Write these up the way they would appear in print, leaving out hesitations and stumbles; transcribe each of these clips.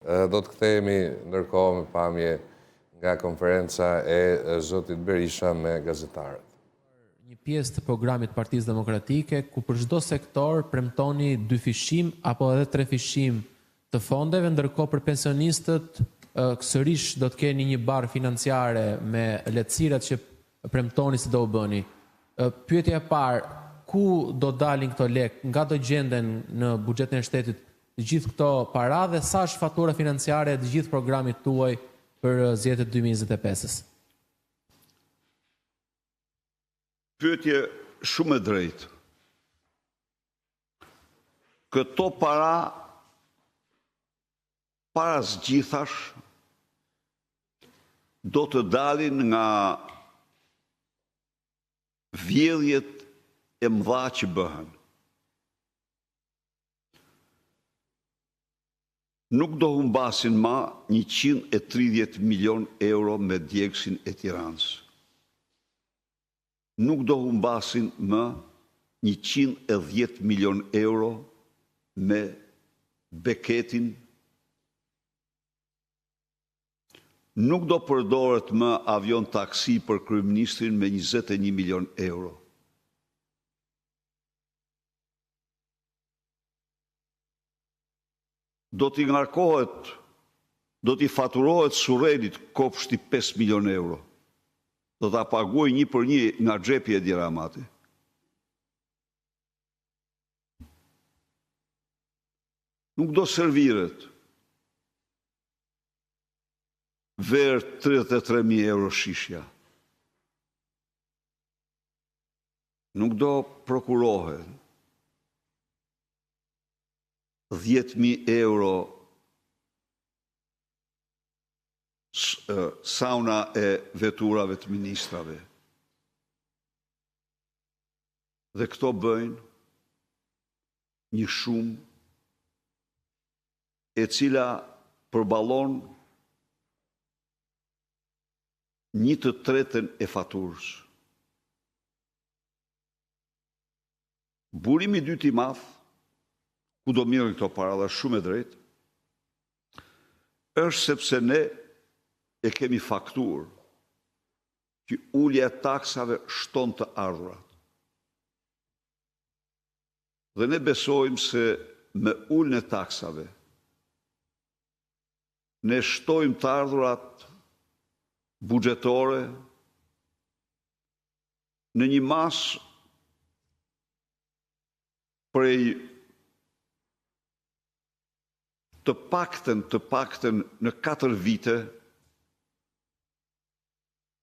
Do të kthehemi ndërkohë me pamje nga konferenca e zotit Berisha me gazetarët. Një pjesë të programit Partisë Demokratike, ku për çdo sektor premtoni 2 fishim apo edhe 3 fishim të fondeve, ndërkohë për pensionistët sërish do të keni një barë financiare me lehtësirat që premtoni se do u bëni. Pyetja e parë, ku do dalin këto lek, nga do gjenden në buxhetin e shtetit të gjithë këto para dhe sa është fatura financiare e të gjithë programit tuaj për zgjedhjet 2025-s? Pyetje shumë e drejtë. Këto para zgjithash do të dalin nga vjedhjet e mëdha që bëhen. Nuk do humbasin ma 130 milion euro me djegësin e Tiranës. Nuk do humbasin më 110 milion euro me beketin. Nuk do përdoret më avion taksi për kryeministrin me 21 milion euro. Do t'i ngarkohet, do t'i faturohet Surrenit kopshti 5 milion euro. Do t'a paguaj 1 për 1 nga xhepi e Edi Ramati. Nuk do serviret ver 33.000 euro shishja. Nuk do prokurohet 10.000 euro sauna e veturave të ministrave. Dhe këto bëjnë një shumë e cila përballon 1/3 e faturës. Burimi i dytë i madh, ku do mirën këto para dhe shumë e drejtë, është sepse ne e kemi fakturë që ulja e taksave shton të ardhurat. Dhe ne besojmë se me uljen e taksave ne shtojmë të ardhurat buxhetore në një masë prej të paktën në 4 vite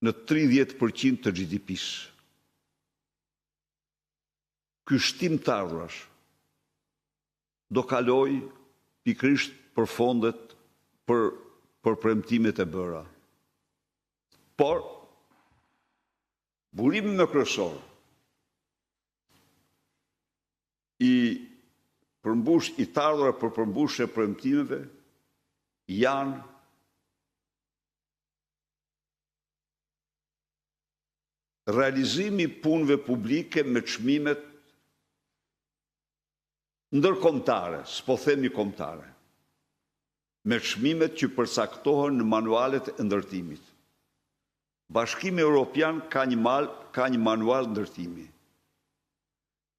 në 30% të GDP-së. Ky shtim të ardhurash do kaloj pikërisht për fondet për premtimet e bëra. Por, burimi më kryesor i të ardhura për përmbushje e premtimeve janë realizimi i punëve publike me çmimet ndërkombëtare, s'po themi kombëtare, me çmimet që përcaktohen në manualet e ndërtimit. Bashkimi Evropian ka një manual ndërtimi.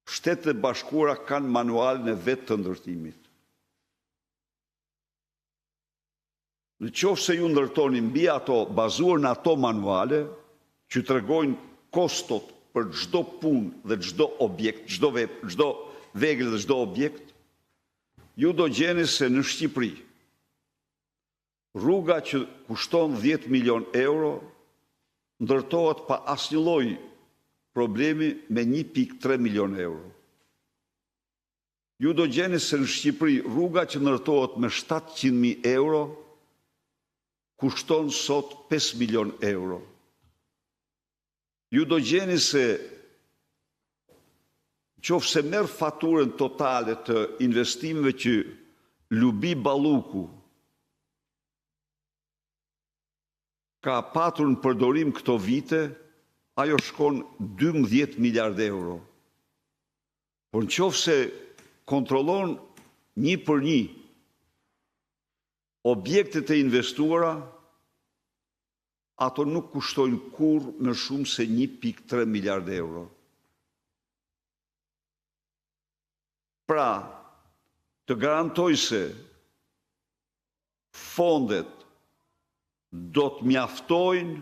Shtetet e Bashkuara kanë manualin e vetë të ndërtimit. Në qoftë se ju ndërtoni mbi ato, bazuar në ato manuale, që tregojnë kostot për çdo punë dhe çdo objekt, çdo vegël dhe çdo objekt, ju do gjeni se në Shqipëri rruga që kushton 10 milion euro ndërtohet pa asnjë lloj problemi me 1.3 milion euro. Ju do gjeni se në Shqipëri rruga që ndërtohet me 700.000 euro kushton sot 5 milion euro. Ju do gjeni se qofse merr faturën totale të investimeve që Lubi Balluku ka patur në përdorim këto vite, ajo shkon 12 miliard euro. Por në qofse kontrollon 1 për 1 objektet e investuara, ato nuk kushtojnë kur më shumë se 1.3 miliard euro. Pra, të garantoj se fondet do të mjaftojnë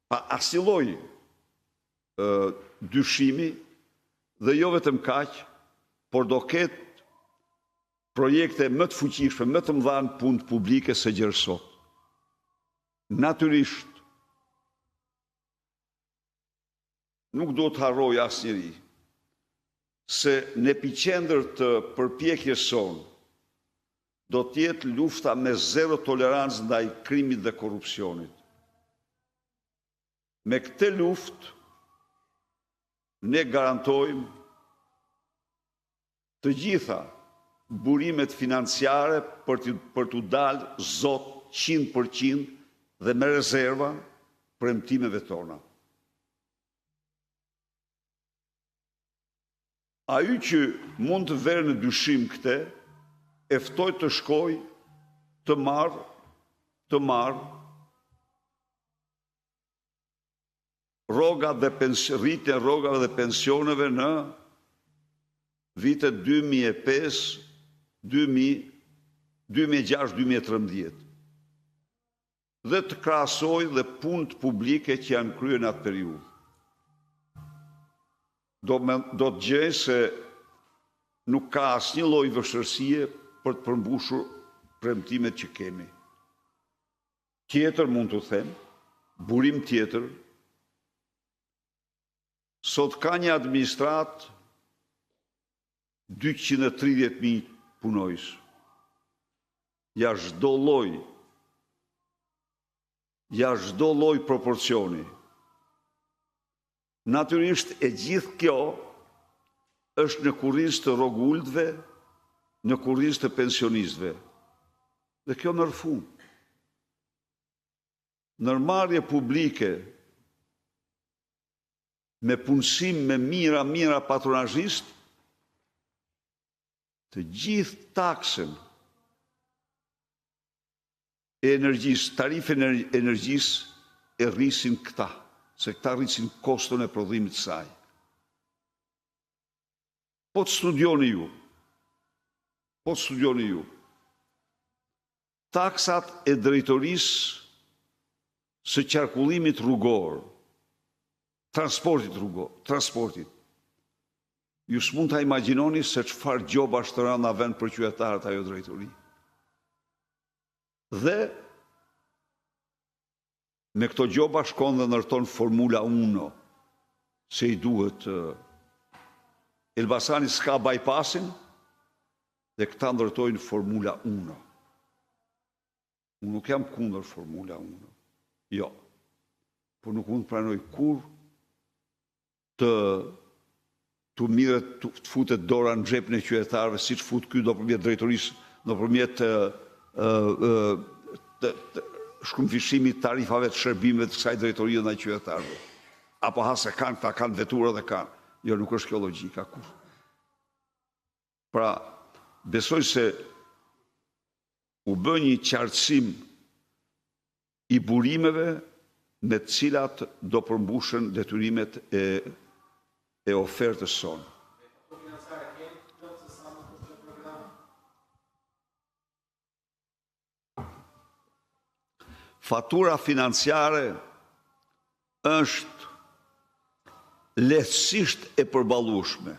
pa asnjë lloj dyshimi dhe jo vetëm kaq, por do ketë projekte më të fuqishme, më të mëdha në punë publike se gjërë sot. Natyrisht, nuk do të harroj asnjëri se në epicendër të përpjekjes sonë do të jetë lufta me zero tolerancë ndaj krimit dhe korrupsionit. Me këtë luftë ne garantojmë të gjitha burimet financiare për t'u dalë zot 100% dhe me rezerva premtimeve tona. Ai që mund të verë në dyshim këtë, e ftoj të shkoj të marr rrogat dhe rritjen e rrogave dhe pensioneve në vitet 2005, 2006-2013 dhe të krahasoj dhe punët publike që janë kryer në atë periudhë. Do të gjej se nuk ka asnjë lloj vështirësie për të përmbushur premtimet që kemi. Tjetër mund të them, burim tjetër, sot ka një administratë 230.000 punojës. Jashtë çdo lloj proporcioni. Natyrisht e gjithë kjo është në kurrizë të rrogulltëve, në kurrizë të pensionistëve. Dhe kjo merr fund. Ndërmarrje publike me punësim me mira patronazhist, të gjithë taksën e energjisë, tarifën e energjisë e rrisin këta, se këta rrisin koston e prodhimit të saj. Po të studioni ju, taksat e drejtorisë së qarkullimit rrugor, transportit. Ju s'mund ta imagjinoni se çfarë gjobash të rënda vend për qytetarët ajo drejtori. Dhe me këto gjoba shkon dhe ndërton Formula 1, se i duhet Elbasani s'ka bypassin dhe këta ndërtojnë Formula 1. Unë nuk jam kundër Formula 1. Jo. Por nuk mund të pranoj kur të mirët të futet dora në xhepin e qytetarëve, siç fut ky nëpërmjet drejtorisë, nëpërmjet shkumfishimit tarifave të shërbimeve të kësaj drejtorie ndaj qytetarëve. Apo ha se kanë, ta kanë vetura dhe kanë. Jo, nuk është kjo logjika kur. Pra, besoj se u bë një qartësim i burimeve me të cilat do përmbushen detyrimet e ofertës sonë. Fatura financiare është lehtësisht e përballueshme.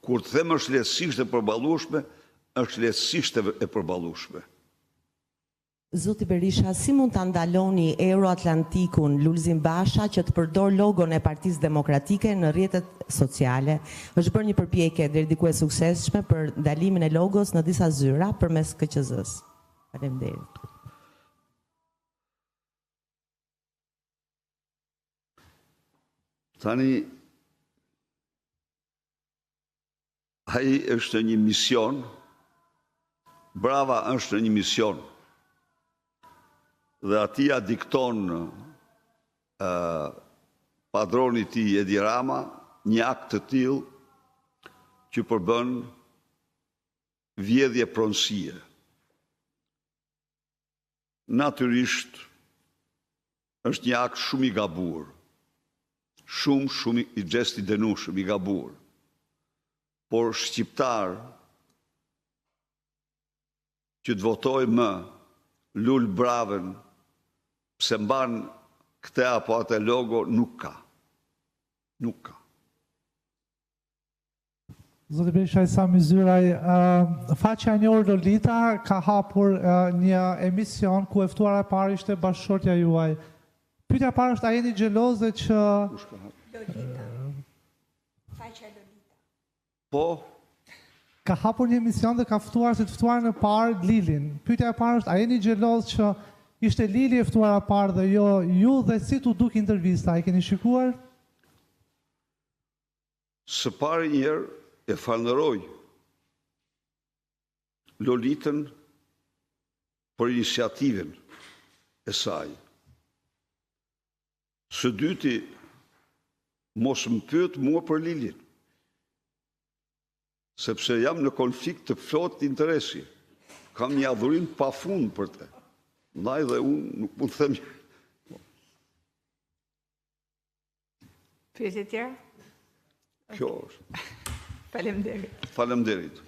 Kur të them është lehtësisht e përballueshme, është lehtësisht e përballueshme. Zoti Berisha, si mund ta ndaloni Euroatlantikun Lulzim Basha që të përdor logon e Partisë Demokratike në rrjetet sociale? Është bërë një përpjekje deri diku e suksesshme për ndalimin e logos në disa zyra përmes KQZ-s. Faleminderit. Tani, ai është një mision, Brava është një mision, dhe atia dikton padroni i tij Edi Rama një akt të tillë që përbën vjedhje pronësie. natyrisht është një akt shumë i gabuar. Shumë i gjest i dënueshëm, i gabuar. Por shqiptar që të votoj më lul braven pse mban këte apo atë logo, nuk ka. Nuk ka. Zoti Berisha Sami Zyraj, faqja e njohur Lolita ka hapur një emision ku e ftuara e parë ishte bashkëshortja juaj. Pyetja e parë është, a jeni xheloze që Lolita. Faqja Lolita. Po, ka hapur një emision dhe ka ftuar si të ftuar në parë Lilin. Pyetja e parë është, a jeni xheloz që ishte Lili e ftuara e parë dhe jo ju, dhe si t'u duk intervista? E keni shikuar? së pari njerë e falënderoj Lolitën për iniciativën e saj. Së dyti, mos më pyet mua për Lilin, sepse jam në konflikt të plot interesi. Kam një adhurim pafund për te. Ndaj dhe unë nuk mund të them. Pyetje tjera? Kjo është. Faleminderit. Faleminderit.